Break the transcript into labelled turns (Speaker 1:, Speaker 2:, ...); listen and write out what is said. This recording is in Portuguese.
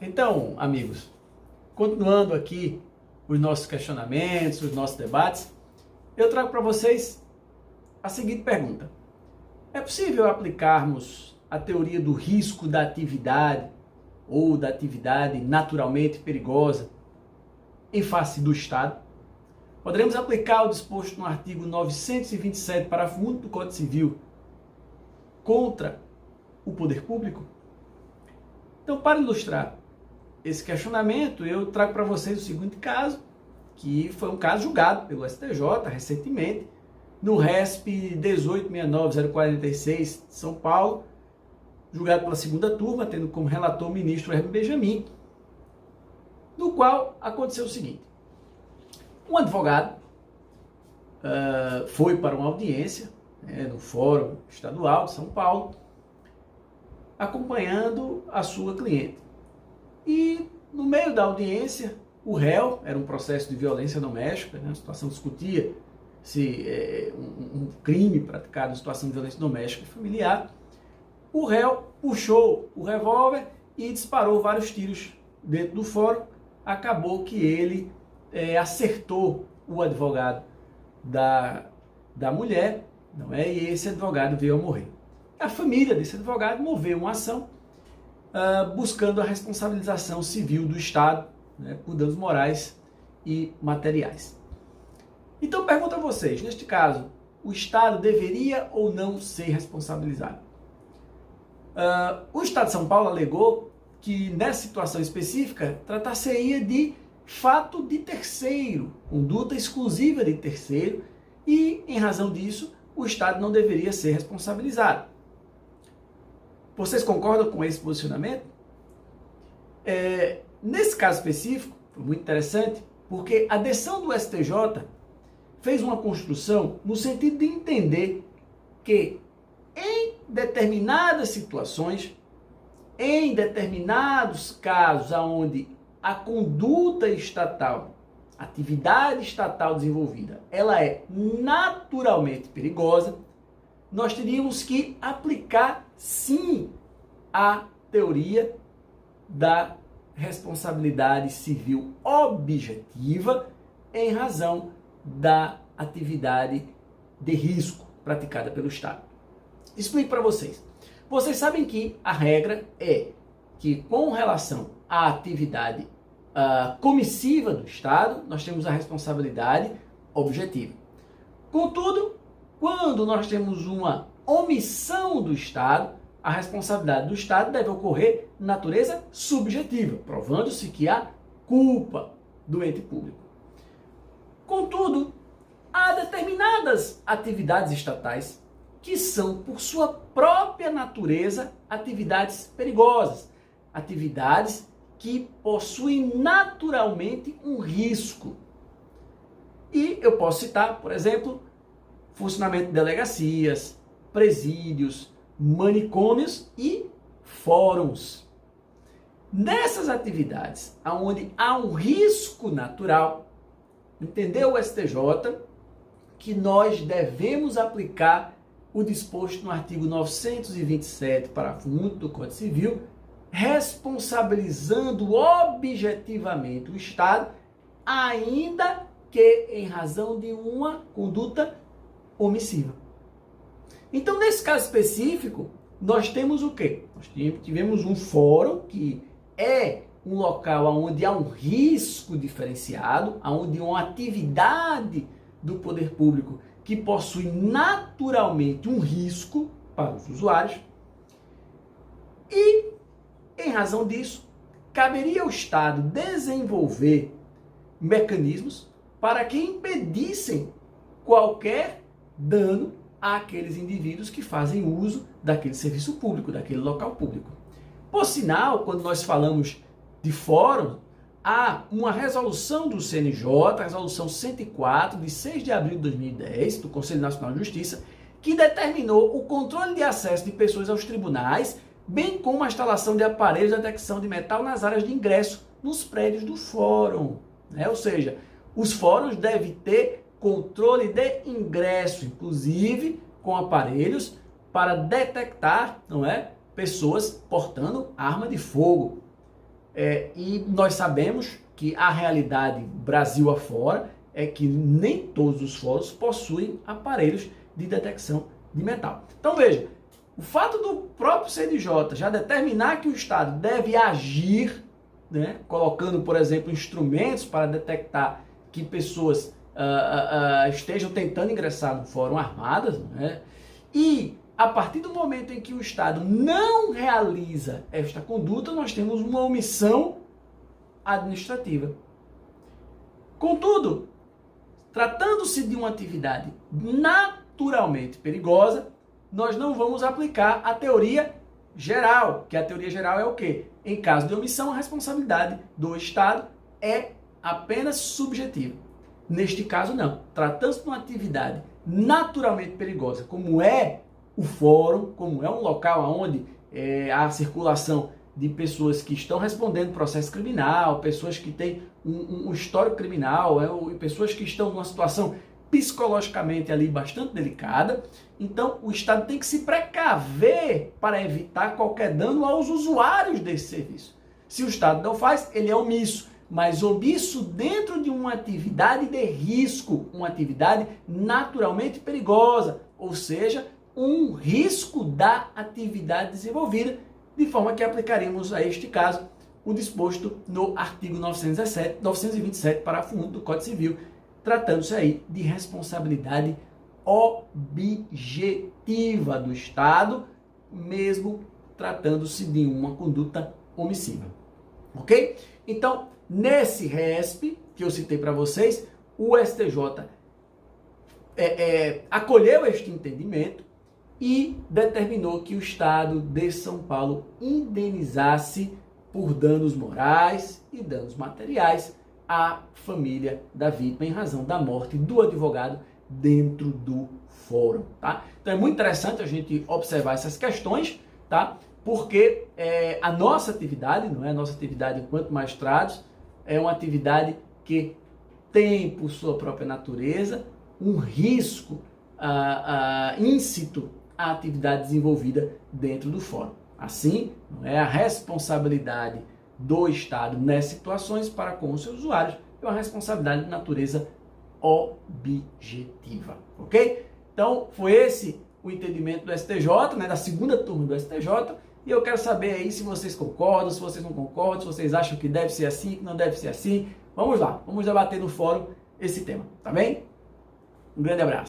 Speaker 1: Então, amigos, continuando aqui os nossos questionamentos, os nossos debates, eu trago para vocês a seguinte pergunta. É possível aplicarmos a teoria do risco da atividade ou da atividade naturalmente perigosa em face do Estado? Poderemos aplicar o disposto no artigo 927, parágrafo único do Código Civil contra o poder público? Então, para ilustrar esse questionamento, eu trago para vocês o seguinte caso, que foi um caso julgado pelo STJ recentemente, no RESP 1869-046 de São Paulo, julgado pela segunda turma, tendo como relator o ministro Hermes Benjamin, no qual aconteceu o seguinte. Um advogado foi para uma audiência no Fórum Estadual de São Paulo, acompanhando a sua cliente. E no meio da audiência, o réu, era um processo de violência doméstica, a situação discutia se um crime praticado em situação de violência doméstica e familiar, o réu puxou o revólver e disparou vários tiros dentro do fórum. Acabou que ele acertou o advogado da mulher, não é? E esse advogado veio a morrer. A família desse advogado moveu uma ação buscando a responsabilização civil do Estado, né, por danos morais e materiais. Então, pergunto a vocês, neste caso, o Estado deveria ou não ser responsabilizado? O Estado de São Paulo alegou que, nessa situação específica, tratar-se-ia de fato de terceiro, conduta exclusiva de terceiro, e, em razão disso, o Estado não deveria ser responsabilizado. Vocês concordam com esse posicionamento? Nesse caso específico, foi muito interessante, porque a decisão do STJ fez uma construção no sentido de entender que, em determinadas situações, em determinados casos onde a conduta estatal, a atividade estatal desenvolvida, ela é naturalmente perigosa, nós teríamos que aplicar, sim, a teoria da responsabilidade civil objetiva em razão da atividade de risco praticada pelo Estado. Explico para vocês. Vocês sabem que a regra é que, com relação à atividade comissiva do Estado, nós temos a responsabilidade objetiva. Contudo, quando nós temos uma omissão do Estado, a responsabilidade do Estado deve ocorrer de natureza subjetiva, provando-se que há culpa do ente público. Contudo, há determinadas atividades estatais que são, por sua própria natureza, atividades perigosas, atividades que possuem naturalmente um risco. E eu posso citar, por exemplo, funcionamento de delegacias, presídios, manicômios e fóruns. Nessas atividades, onde há um risco natural, entendeu o STJ que nós devemos aplicar o disposto no artigo 927, parágrafo único do Código Civil, responsabilizando objetivamente o Estado, ainda que em razão de uma conduta omissiva. Então, nesse caso específico, nós temos o quê? Nós tivemos um fórum que é um local onde há um risco diferenciado, onde há uma atividade do poder público que possui naturalmente um risco para os usuários. E, em razão disso, caberia ao Estado desenvolver mecanismos para que impedissem qualquer dano àqueles indivíduos que fazem uso daquele serviço público, daquele local público. Por sinal, quando nós falamos de fórum, há uma resolução do CNJ, a resolução 104, de 6 de abril de 2010, do Conselho Nacional de Justiça, que determinou o controle de acesso de pessoas aos tribunais, bem como a instalação de aparelhos de detecção de metal nas áreas de ingresso nos prédios do fórum. Ou seja, os fóruns devem ter controle de ingresso, inclusive com aparelhos para detectar, pessoas portando arma de fogo. E nós sabemos que a realidade Brasil afora é que nem todos os fóruns possuem aparelhos de detecção de metal. Então veja, o fato do próprio CNJ já determinar que o Estado deve agir, né, colocando, por exemplo, instrumentos para detectar que pessoas estejam tentando ingressar no fórum armadas, né, e a partir do momento em que o Estado não realiza esta conduta, nós temos uma omissão administrativa. Contudo, tratando-se de uma atividade naturalmente perigosa, nós não vamos aplicar a teoria geral, que a teoria geral é o quê? Em caso de omissão, a responsabilidade do Estado é apenas subjetiva. Neste caso, não. Tratando-se de uma atividade naturalmente perigosa, como é o fórum, como é um local onde há circulação de pessoas que estão respondendo processo criminal, pessoas que têm um histórico criminal, pessoas que estão numa situação psicologicamente ali bastante delicada. Então, o Estado tem que se precaver para evitar qualquer dano aos usuários desse serviço. Se o Estado não faz, ele é omisso, mas omisso dentro de uma atividade de risco, uma atividade naturalmente perigosa, ou seja, um risco da atividade desenvolvida, de forma que aplicaremos a este caso o disposto no artigo 927, parágrafo 1 do Código Civil, tratando-se aí de responsabilidade objetiva do Estado, mesmo tratando-se de uma conduta omissiva. Ok? Então, nesse RESP que eu citei para vocês, o STJ acolheu este entendimento e determinou que o Estado de São Paulo indenizasse por danos morais e danos materiais a família da vítima em razão da morte do advogado dentro do fórum, tá? Então é muito interessante a gente observar essas questões, tá? Porque a nossa atividade, não é a nossa atividade enquanto magistrados, é uma atividade que tem por sua própria natureza um risco íncito à atividade desenvolvida dentro do fórum. Assim, não é a responsabilidade do Estado nessas situações para com os seus usuários é uma responsabilidade de natureza objetiva, ok? Então, foi esse o entendimento do STJ, né, da segunda turma do STJ, e eu quero saber aí se vocês concordam, se vocês não concordam, se vocês acham que deve ser assim, que não deve ser assim. Vamos lá, vamos debater no fórum esse tema, tá bem? Um grande abraço.